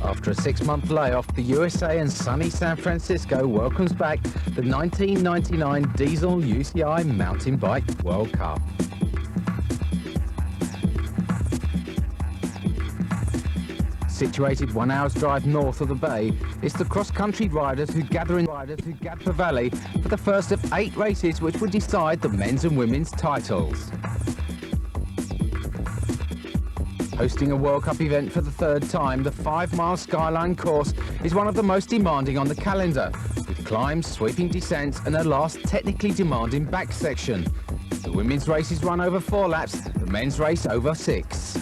After a 6-month layoff, the USA and sunny San Francisco welcomes back the 1999 Diesel-UCI Mountain Bike World Cup. Situated 1 hour's drive north of the bay, it's the cross-country riders who gather in Napa Valley for the first of 8 races which will decide the men's and women's titles. Hosting a World Cup event for the 3rd time, the 5-mile Skyline course is one of the most demanding on the calendar, with climbs, sweeping descents and a last technically demanding back section. The women's races run over 4 laps, the men's race over 6.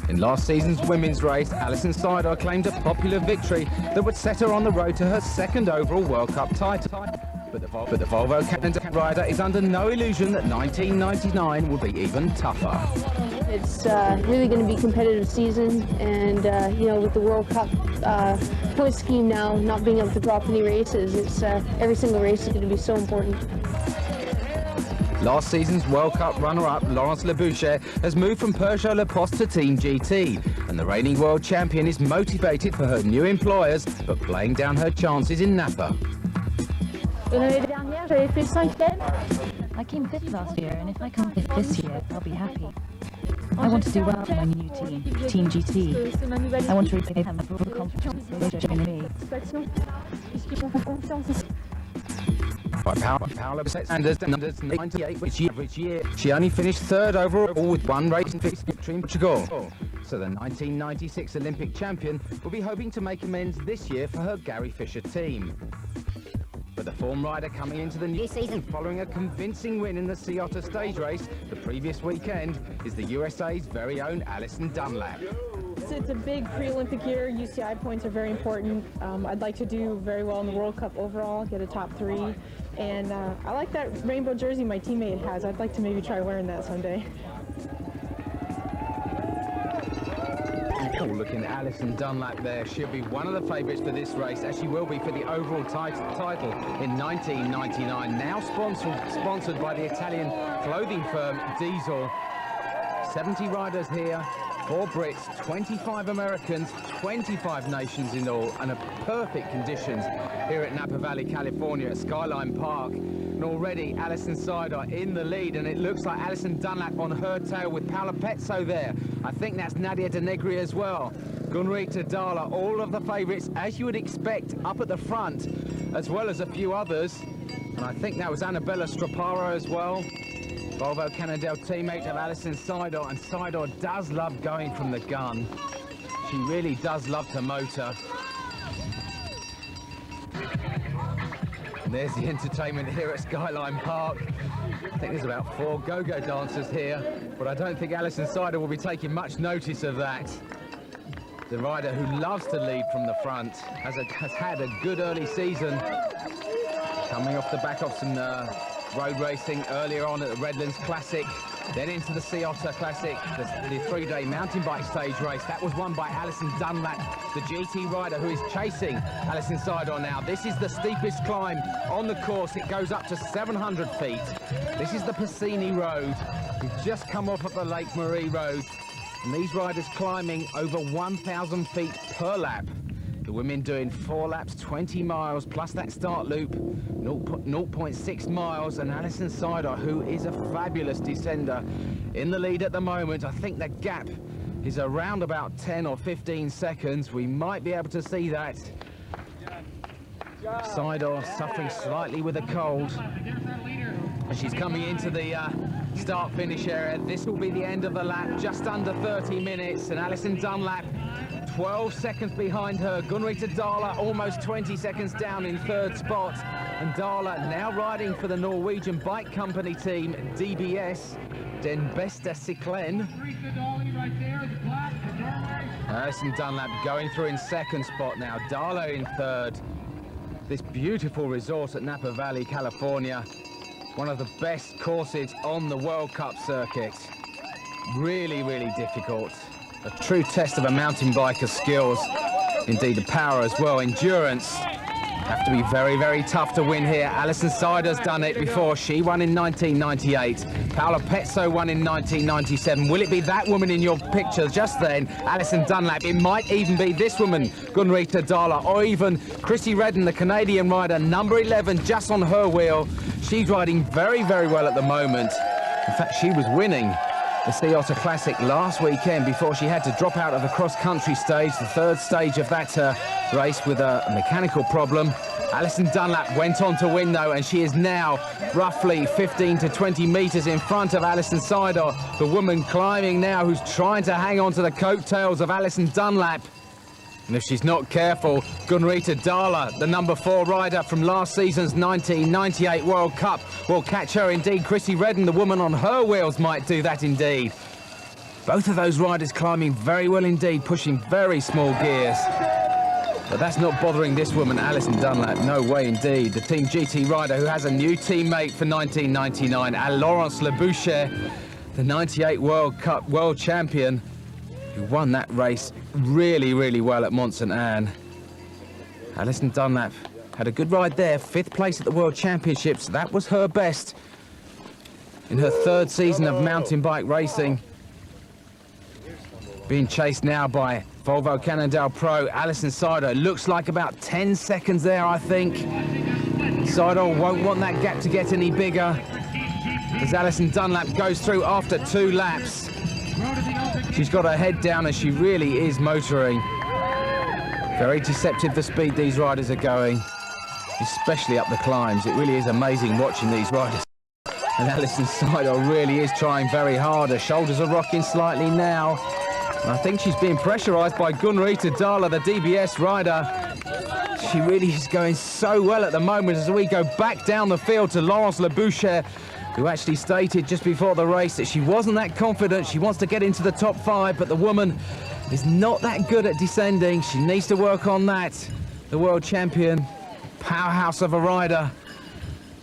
In last season's women's race, Alison claimed a popular victory that would set her on the road to her 2nd overall World Cup title. But the Volvo Canada rider is under no illusion that 1999 will be even tougher. It's really going to be a competitive season, and with the World Cup point scheme now not being able to drop any races, it's every single race is going to be so important. Last season's World Cup runner-up, Laurence Leboucher, has moved from Peugeot Le Poste to Team GT, and the reigning world champion is motivated for her new employers, but playing down her chances in Napa. I came 5th last year, and if I come 5th this year, I'll be happy. I want to do well for my new team, Team GT. I want to repay them for the confidence they showed in me. By Paolo Sanders' 98 average year, she only finished 3rd overall with 1 race victory in Portugal. So the 1996 Olympic champion will be hoping to make amends this year for her Gary Fisher team. But the form rider coming into the new season following a convincing win in the Sea Otter stage race the previous weekend is the USA's very own Alison Dunlap. It's a big pre-Olympic year. UCI points are very important. I'd like to do very well in the World Cup overall, get a top 3. And I like that rainbow jersey my teammate has. I'd like to maybe try wearing that someday. Cool looking Alison Dunlap there. She'll be one of the favourites for this race, as she will be for the overall title in 1999. Now sponsored by the Italian clothing firm Diesel. 70 riders here, 4 Brits, 25 Americans, 25 nations in all, and perfect conditions here at Napa Valley, California at Skyline Park. And already Alison Seidel in the lead, and it looks like Alison Dunlap on her tail with Paola Pezzo there. I think that's Nadia De Negri as well. Gunrita Dala, all of the favourites, as you would expect, up at the front, as well as a few others. And I think that was Annabella Straparo as well. Volvo Cannondale teammate of Alison Seidel, and Seidel does love going from the gun. She really does love to motor. And there's the entertainment here at Skyline Park. I think there's about 4 go-go dancers here, but I don't think Alison Seidel will be taking much notice of that. The rider who loves to lead from the front has had a good early season, coming off the back of some road racing earlier on at the Redlands Classic, then into the Sea Otter Classic, the 3-day mountain bike stage race. That was won by Alison Dunlap, the GT rider who is chasing Alison Seidel now. This is the steepest climb on the course. It goes up to 700 feet. This is the Piscini Road. We've just come off of the Lake Marie Road, and these riders climbing over 1,000 feet per lap. The women doing 4 laps, 20 miles, plus that start loop, 0.6 miles, and Alison Seidel, who is a fabulous descender, in the lead at the moment. I think the gap is around about 10 or 15 seconds. We might be able to see that. Seidel suffering slightly with a cold. She's coming into the start-finish area. This will be the end of the lap, just under 30 minutes, and Alison Dunlap 12 seconds behind her. Gunrita Dala almost 20 seconds down in 3rd spot. And Dala now riding for the Norwegian bike company team, DBS, Den Beste Cyclen. Alison Dunlap going through in 2nd spot now. Dala in 3rd. This beautiful resort at Napa Valley, California. One of the best courses on the World Cup circuit. Really, really difficult. A true test of a mountain biker's skills. Indeed, the power as well, endurance. Have to be very, very tough to win here. Alison Sider's done it before. She won in 1998. Paola Pezzo won in 1997. Will it be that woman in your picture just then, Alison Dunlap? It might even be this woman, Gunrita Dahla, or even Chrissy Redden, the Canadian rider, number 11, just on her wheel. She's riding very, very well at the moment. In fact, she was winning the Sea Otter Classic last weekend before she had to drop out of the cross-country stage, the third stage of that race with a mechanical problem. Alison Dunlap went on to win though, and she is now roughly 15 to 20 metres in front of Alison Sider, the woman climbing now who's trying to hang on to the coattails of Alison Dunlap. And if she's not careful, Gunrita Dahla, the number 4 rider from last season's 1998 World Cup, will catch her indeed. Chrissy Redden, the woman on her wheels, might do that indeed. Both of those riders climbing very well indeed, pushing very small gears. But that's not bothering this woman, Alison Dunlap. No way indeed. The Team GT rider who has a new teammate for 1999, Laurence Leboucher, the 98 World Cup world champion, who won that race really, really well at Mont St. Anne. Alison Dunlap had a good ride there, 5th place at the World Championships. That was her best in her 3rd season of mountain bike racing. Being chased now by Volvo Cannondale Pro, Alison Sider. Looks like about 10 seconds there, I think. Sider won't want that gap to get any bigger as Alison Dunlap goes through after 2 laps. She's got her head down and she really is motoring. Very deceptive the speed these riders are going, especially up the climbs. It really is amazing watching these riders. And Alison Sider really is trying very hard. Her shoulders are rocking slightly now. And I think she's being pressurised by Gunrita Dahla, the DBS rider. She really is going so well at the moment as we go back down the field to Laurence Leboucher, who actually stated just before the race that she wasn't that confident. She wants to get into the top 5, but the woman is not that good at descending. She needs to work on that. The world champion, powerhouse of a rider.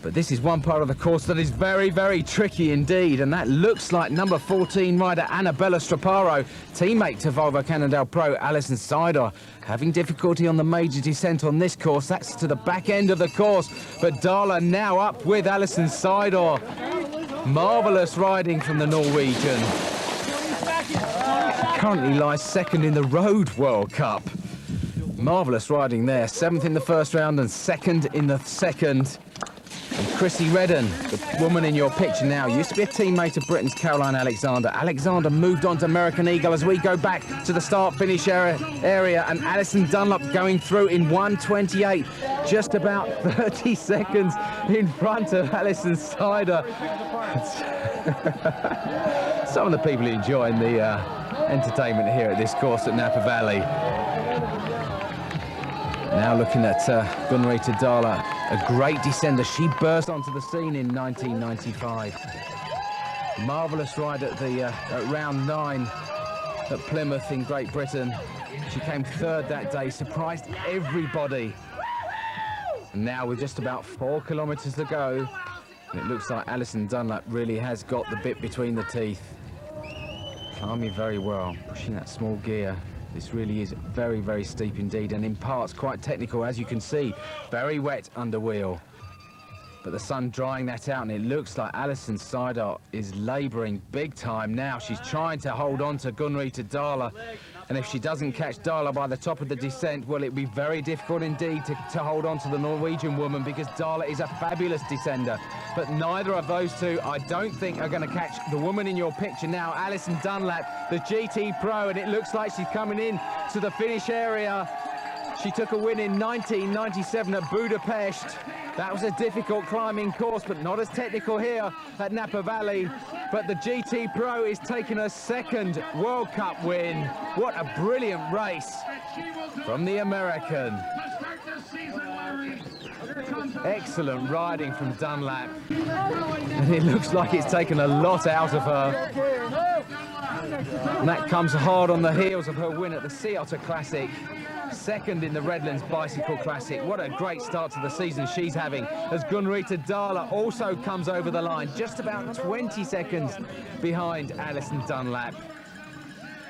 But this is one part of the course that is very, very tricky indeed, and that looks like number 14 rider Annabella Straparo, teammate to Volvo Cannondale Pro Alison Sider, having difficulty on the major descent on this course. That's to the back end of the course, but Dahla now up with Alison Sider. Marvellous riding from the Norwegian. She currently lies 2nd in the Road World Cup. Marvellous riding there, 7th in the first round and 2nd in the second. And Chrissy Redden, the woman in your picture now, used to be a teammate of Britain's Caroline Alexander. Alexander moved on to American Eagle as we go back to the start-finish area, and Alison Dunlap going through in 1:28, just about 30 seconds in front of Alison Sider. Some of the people enjoying the entertainment here at this course at Napa Valley. Now looking at Gunrita Dahla, a great descender. She burst onto the scene in 1995. Marvellous ride at the at round 9 at Plymouth in Great Britain. She came 3rd that day, surprised everybody. And now with just about 4 kilometres to go, it looks like Alison Dunlap really has got the bit between the teeth. Climbing very well, pushing that small gear. This really is very, very steep indeed, and in parts quite technical, as you can see. Very wet under wheel. But the sun drying that out, and it looks like Alison Sider is labouring big time now. She's trying to hold on to Gunrita Dahla, and if she doesn't catch Dahla by the top of the descent, well, it'll be very difficult indeed to hold on to the Norwegian woman, because Dahla is a fabulous descender. But neither of those two, I don't think, are going to catch the woman in your picture now, Alison Dunlap, the GT Pro, and it looks like she's coming in to the finish area. She took a win in 1997 at Budapest. That was a difficult climbing course, but not as technical here at Napa Valley. But the GT Pro is taking her 2nd World Cup win. What a brilliant race from the American. Excellent riding from Dunlap. And it looks like it's taken a lot out of her. And that comes hard on the heels of her win at the Sea Otter Classic. 2nd in the Redlands Bicycle Classic. What a great start to the season she's having, as Gunrita Dahla also comes over the line, just about 20 seconds behind Alison Dunlap.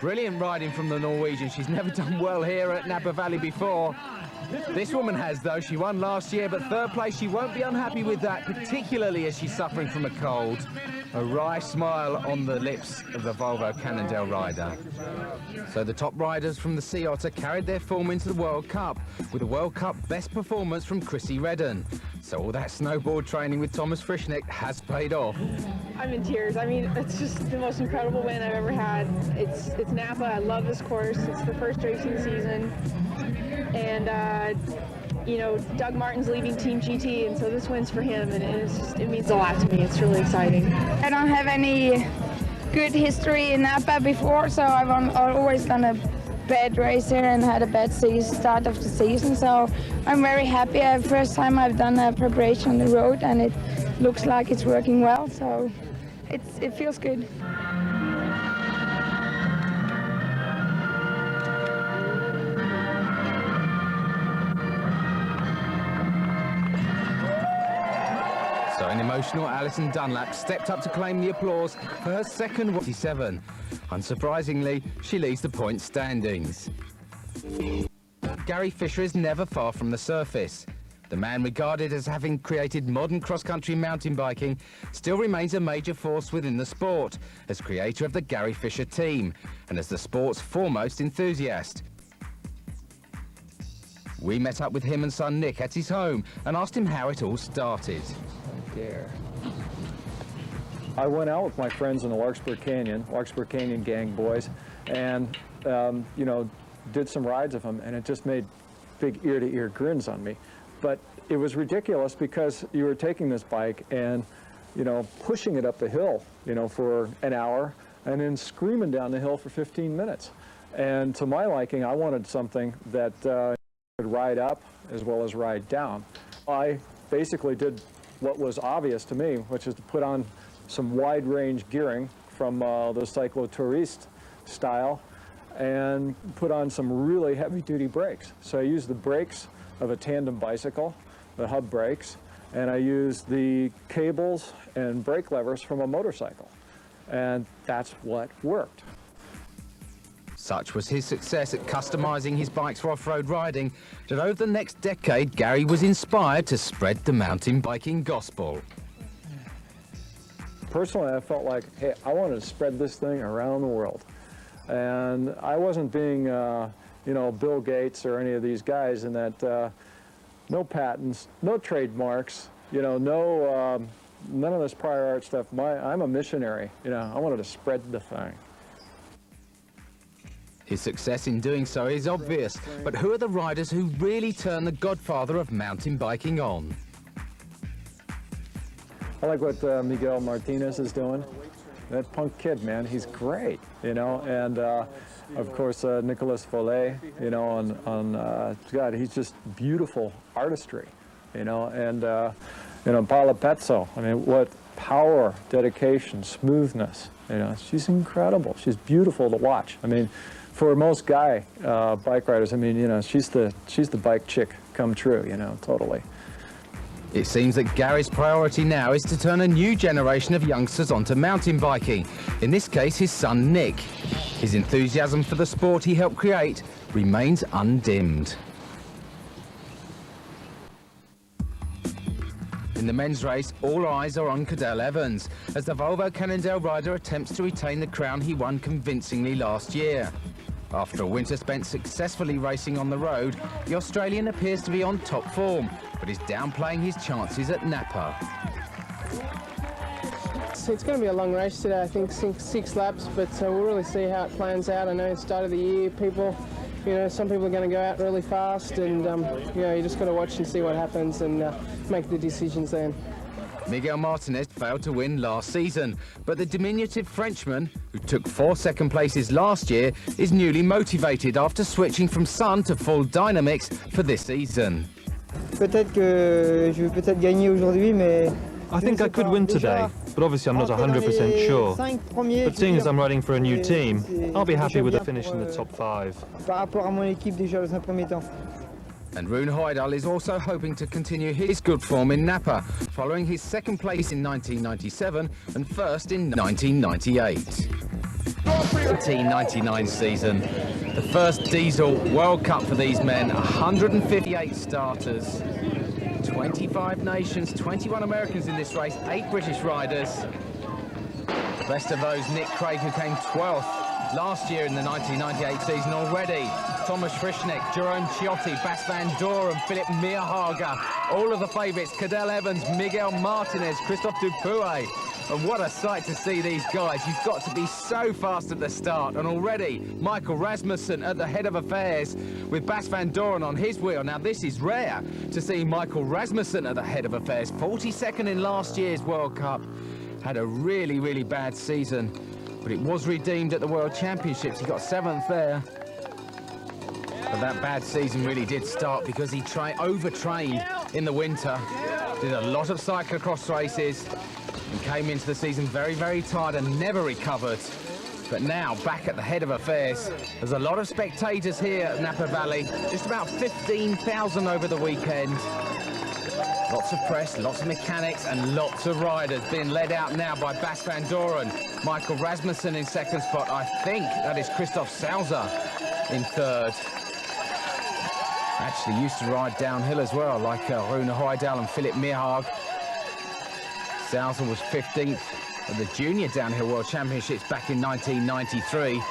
Brilliant riding from the Norwegian. She's never done well here at Napa Valley before. This woman has, though. She won last year, but third place, she won't be unhappy with that, particularly as she's suffering from a cold. A wry smile on the lips of the Volvo Cannondale rider. So the top riders from the Sea Otter carried their form into the World Cup, with a World Cup best performance from Chrissy Redden. So all that snowboard training with Thomas Frischneck has paid off. I'm in tears. I mean, it's just the most incredible win I've ever had. It's Napa. I love this course. It's the first racing season. And, you know, Doug Martin's leaving Team GT, and so this win's for him, and it means a lot to me. It's really exciting. I don't have any good history in Napa before, so I've always done a bad race here and had a bad start of the season, so I'm very happy. First time I've done a preparation on the road, and it looks like it's working well, so it feels good. So an emotional Alison Dunlap stepped up to claim the applause for her second 47. Unsurprisingly, she leads the point standings. Gary Fisher is never far from the surface. The man regarded as having created modern cross-country mountain biking still remains a major force within the sport, as creator of the Gary Fisher team and as the sport's foremost enthusiast. We met up with him and son Nick at his home and asked him how it all started. I went out with my friends in the Larkspur Canyon gang boys, and you know, did some rides of them, and it just made big ear-to-ear grins on me. But it was ridiculous because you were taking this bike and, you know, pushing it up the hill, you know, for an hour, and then screaming down the hill for 15 minutes. And to my liking, I wanted something that could ride up as well as ride down. I basically did what was obvious to me, which is to put on some wide-range gearing from the cyclo-touriste style and put on some really heavy-duty brakes. So I used the brakes of a tandem bicycle, the hub brakes, and I used the cables and brake levers from a motorcycle. And that's what worked. Such was his success at customizing his bikes for off-road riding that over the next decade, Gary was inspired to spread the mountain biking gospel. Personally, I felt like, hey, I wanted to spread this thing around the world. And I wasn't being, you know, Bill Gates or any of these guys in that no patents, no trademarks, you know, none of this prior art stuff. I'm a missionary, you know, I wanted to spread the thing. His success in doing so is obvious, but who are the riders who really turn the godfather of mountain biking on? I like what Miguel Martinez is doing. That punk kid, man, he's great, you know, and of course Nicolas Follet, you know, on God, he's just beautiful artistry, you know, and you know, Paula Pezzo, I mean, what power, dedication, smoothness, you know, she's incredible. She's beautiful to watch. I mean, for most bike riders, I mean, you know, she's the bike chick come true, you know, totally. It seems that Gary's priority now is to turn a new generation of youngsters onto mountain biking. In this case, his son Nick. His enthusiasm for the sport he helped create remains undimmed. In the men's race, all eyes are on Cadell Evans, as the Volvo Cannondale rider attempts to retain the crown he won convincingly last year. After a winter spent successfully racing on the road, the Australian appears to be on top form, but is downplaying his chances at Napa. It's going to be a long race today, I think six laps, but we'll really see how it plans out. I know at the start of the year, some people are going to go out really fast, and you just got to watch and see what happens and make the decisions then. Miguel Martinez failed to win last season, but the diminutive Frenchman, who took 4 second places last year, is newly motivated after switching from Sun to full dynamics for this season. Peut-être que je vais peut-être gagner aujourd'hui, mais I think I could win today, but obviously I'm not 100% sure. But seeing as I'm riding for a new team, I'll be happy with a finish in the top 5. Par rapport à mon équipe déjà dans un premier temps. And Rune Hoydal is also hoping to continue his good form in Napa, following his second place in 1997 and first in 1998. 1999 season, the first Diesel World Cup for these men, 158 starters, 25 nations, 21 Americans in this race, 8 British riders. The best of those, Nick Craig, who came 12th last year in the 1998 season already. Thomas Frischneck, Jerome Ciotti, Bas van Doren, Philip Meerhager, all of the favourites, Cadel Evans, Miguel Martinez, Christophe Dupuy. And what a sight to see these guys. You've got to be so fast at the start. And already, Michael Rasmussen at the head of affairs with Bas van Doren on his wheel. Now, this is rare to see Michael Rasmussen at the head of affairs. 42nd in last year's World Cup. Had a really, really bad season. But it was redeemed at the World Championships. He got 7th there. But that bad season really did start because he overtrained in the winter. Did a lot of cyclocross races. And came into the season very, very tired and never recovered. But now, back at the head of affairs, there's a lot of spectators here at Napa Valley. Just about 15,000 over the weekend. Lots of press, lots of mechanics, and lots of riders being led out now by Bas van Doren. Michael Rasmussen in 2nd spot. I think that is Christoph Sauser in 3rd. Actually used to ride downhill as well, like Rune Hoydal and Philip Meerhaeg. Sauser was 15th at the Junior Downhill World Championships back in 1993.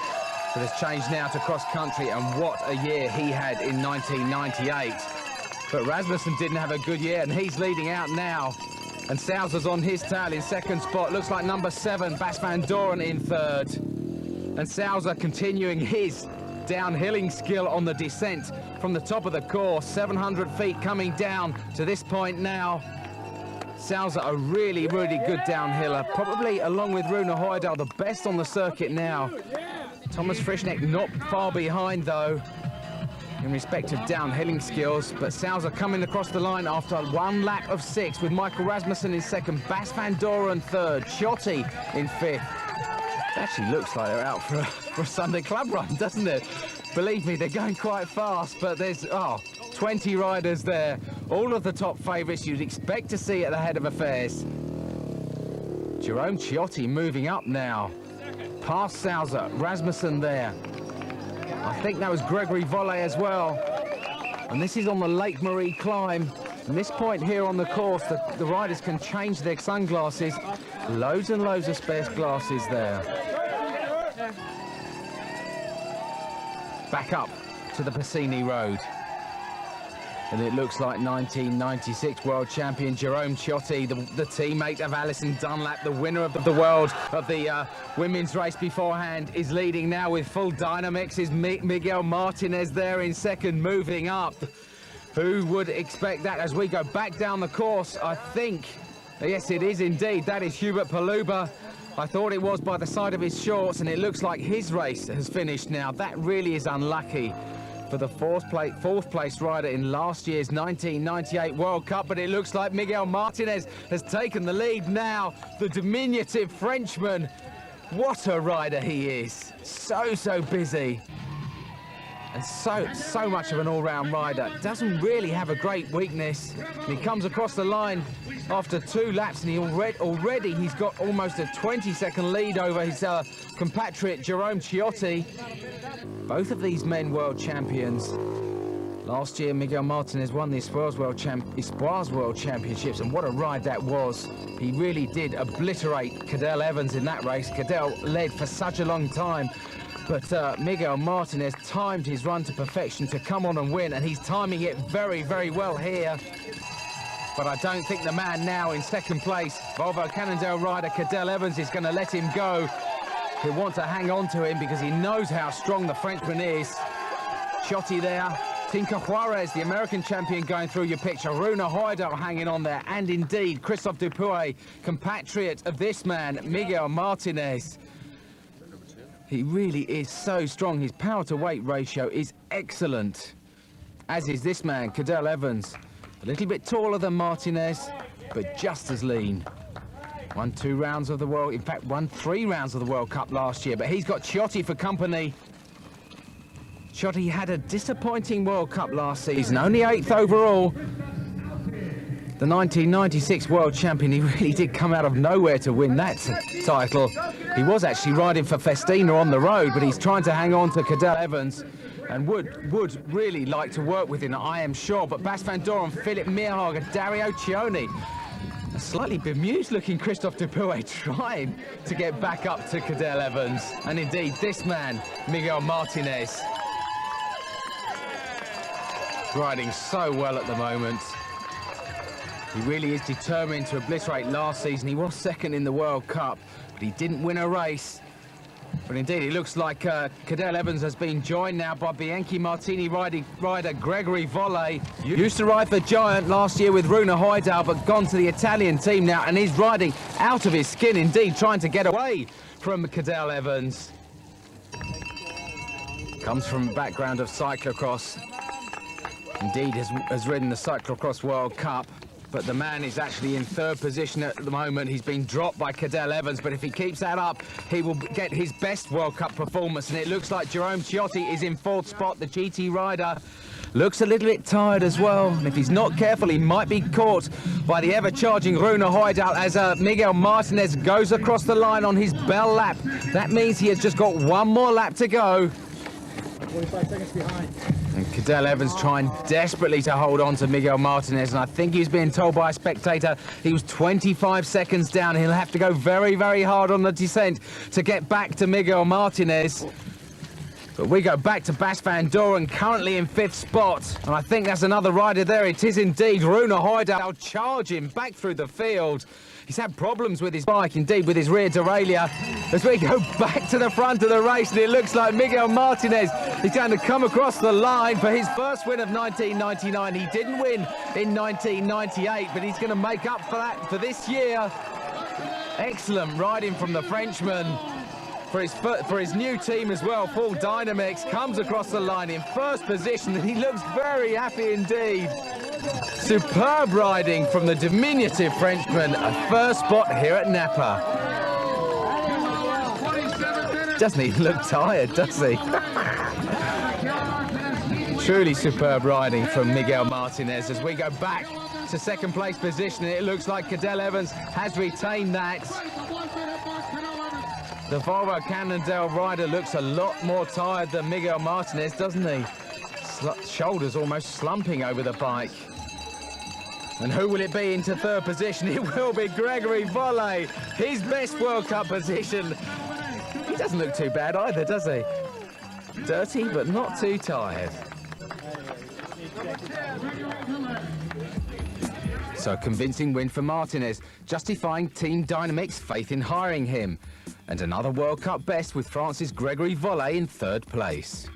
But has changed now to cross-country, and what a year he had in 1998. But Rasmussen didn't have a good year, and he's leading out now. And Sauser's on his tail in 2nd spot. Looks like number 7, Bas van Doren in 3rd. And Sauser continuing his downhilling skill on the descent from the top of the course. 700 feet coming down to this point now. Sauser, a really, really good downhiller, probably along with Rune Hoydal, the best on the circuit now. Thomas Frischneck not far behind though in respect of downhilling skills, but Sauser coming across the line after 1 lap of 6 with Michael Rasmussen in 2nd, Bas van Doren 3rd, Ciotti in 5th. It actually looks like they're out for a Sunday club run, doesn't it? Believe me, they're going quite fast, but there's 20 riders there. All of the top favourites you'd expect to see at the head of affairs. Jerome Ciotti moving up now. Past Sauser, Rasmussen there. I think that was Gregory Volley as well. And this is on the Lake Marie climb. From this point here on the course, the riders can change their sunglasses. Loads and loads of spare glasses there. Back up to the Passini Road. And it looks like 1996 world champion Jerome Ciotti, the teammate of Alison Dunlap, the winner of the world of the women's race beforehand, is leading now with full dynamics. Is Miguel Martinez there in 2nd, moving up. Who would expect that as we go back down the course? I think, yes, it is indeed. That is Hubert Paluba. I thought it was by the side of his shorts, and it looks like his race has finished now. That really is unlucky for the fourth place rider in last year's 1998 World Cup, but it looks like Miguel Martinez has taken the lead now. The diminutive Frenchman. What a rider he is. So busy. And so much of an all-round rider. Doesn't really have a great weakness. And he comes across the line after 2 laps, and he already he's got almost a 20-second lead over his compatriot Jerome Ciotti. Both of these men world champions. Last year, Miguel Martinez won the Espoirs World Championships, and what a ride that was. He really did obliterate Cadel Evans in that race. Cadel led for such a long time. But Miguel Martinez timed his run to perfection to come on and win, and he's timing it very, very well here. But I don't think the man now in 2nd place, Volvo Cannondale rider Cadel Evans, is going to let him go. He'll want to hang on to him because he knows how strong the Frenchman is. Ciotti there. Tinka Juarez, the American champion, going through your picture. Rune Hoydal hanging on there. And indeed, Christophe Dupuy, compatriot of this man, Miguel Martinez. He really is so strong. His power-to-weight ratio is excellent, as is this man, Cadel Evans. A little bit taller than Martinez, but just as lean. Won 2 rounds of the World, in fact, won 3 rounds of the World Cup last year, but he's got Ciotti for company. Ciotti had a disappointing World Cup last season, only 8th overall. The 1996 World Champion, he really did come out of nowhere to win that title. He was actually riding for Festina on the road, but he's trying to hang on to Cadel Evans and would really like to work with him, I am sure. But Bas van Doren, Philip Meerhagen, Dario Cioni, a slightly bemused-looking Christophe Dupuy trying to get back up to Cadel Evans. And indeed, this man, Miguel Martinez, riding so well at the moment. He really is determined to obliterate last season. He was second in the World Cup, but he didn't win a race. But indeed, it looks like Cadel Evans has been joined now by Bianchi Martini rider Gregory Volle. Used to ride for Giant last year with Rune Hojdal, but gone to the Italian team now, and he's riding out of his skin indeed, trying to get away from Cadel Evans. Comes from a background of cyclocross. Indeed, has ridden the Cyclocross World Cup, but the man is actually in third position at the moment. He's been dropped by Cadel Evans, but if he keeps that up, he will get his best World Cup performance, and it looks like Jerome Ciotti is in fourth spot. The GT rider looks a little bit tired as well, and if he's not careful, he might be caught by the ever-charging Rune Hojdal as Miguel Martinez goes across the line on his bell lap. That means he has just got one more lap to go. 45 seconds behind. And Cadel Evans trying desperately to hold on to Miguel Martinez, and I think he's being told by a spectator he was 25 seconds down. He'll have to go very, very hard on the descent to get back to Miguel Martinez. But we go back to Bas van Doren, currently in fifth spot, and I think that's another rider there. It is indeed Rune Hojdal charging back through the field. He's had problems with his bike, indeed, with his rear derailleur. As we go back to the front of the race, and it looks like Miguel Martinez is going to come across the line for his first win of 1999. He didn't win in 1998, but he's going to make up for that for this year. Excellent riding from the Frenchman. For his new team as well, Full Dynamics, comes across the line in first position, and he looks very happy indeed. Superb riding from the diminutive Frenchman, a first spot here at Napa. Doesn't he look tired, does he? Truly superb riding from Miguel Martinez as we go back to second place position. It looks like Cadel Evans has retained that. The Volvo Cannondale rider looks a lot more tired than Miguel Martinez, doesn't he? Shoulders almost slumping over the bike. And who will it be into third position? It will be Gregory Volle, his best World Cup position. He doesn't look too bad either, does he? Dirty, but not too tired. So a convincing win for Martinez, justifying Team Dynamic's faith in hiring him. And another World Cup best with France's Gregory Volle in third place.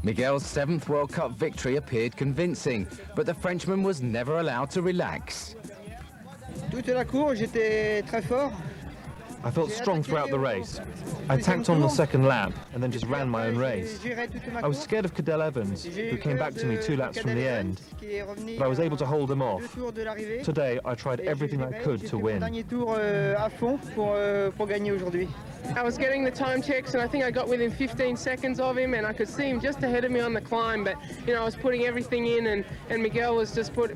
Miguel's 7th World Cup victory appeared convincing, but the Frenchman was never allowed to relax. Toute la course, j'étais très fort. I felt strong throughout the race. I tanked on the second lap and then just ran my own race. I was scared of Cadel Evans, who came back to me 2 laps from the end, but I was able to hold him off. Today I tried everything I could to win. I was getting the time checks, and I think I got within 15 seconds of him, and I could see him just ahead of me on the climb, but you know, I was putting everything in, and Miguel was just put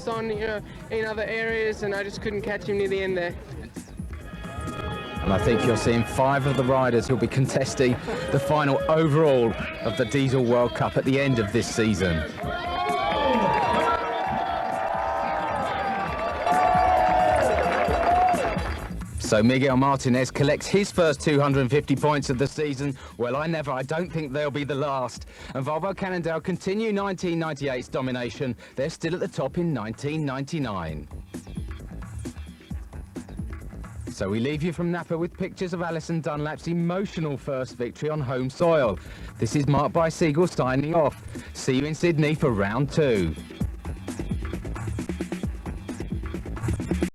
on, you know, in other areas, and I just couldn't catch him near the end there. And I think you're seeing 5 of the riders who'll be contesting the final overall of the Diesel World Cup at the end of this season. So Miguel Martinez collects his first 250 points of the season. Well, I don't think they'll be the last. And Volvo Cannondale continue 1998's domination. They're still at the top in 1999. So we leave you from Napa with pictures of Alison Dunlap's emotional first victory on home soil. This is Mark by Siegel signing off. See you in Sydney for round 2.